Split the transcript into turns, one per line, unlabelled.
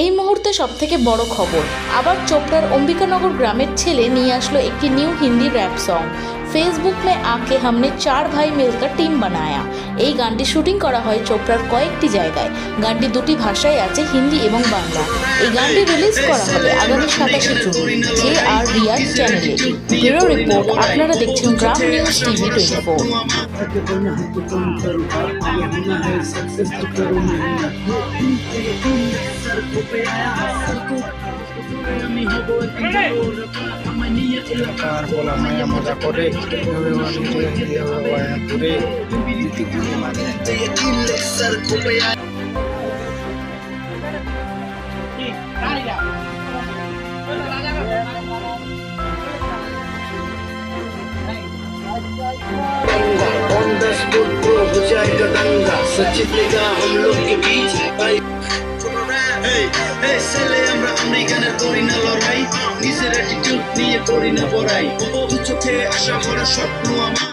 এই মুহূর্তে সবথেকে বড় খবর, আবার চোপড়ার অম্বিকানগর গ্রামের ছেলে নিয়ে আসলো একটি new Hindi rap song. Facebook में आके हमने 4 भाई मिलकर टीम बनाया। এই গানটি শুটিং করা হয় চোপড়ার কয়েকটি জায়গায়। গানটি দুটি ভাষায় আছে, হিন্দি এবং বাংলা। এই গানটি রিলিজ করা হবে আগামী 27 জুন JR রিয়াজ চ্যানেলে। ব্যুরো রিপোর্ট, আপনারা দেখছেন গ্রাম নিউজ টিভি 24।
মজা করে हो जाएगा दंगा, सचिलेगा हम लोग के बीच भाई। ছেলে আমরা আমেরিকানের করি না লড়াই, নিজের অ্যাটিটিউড নিয়ে করি না বড়াই। চোখে আশা করা স্বপ্ন আমার।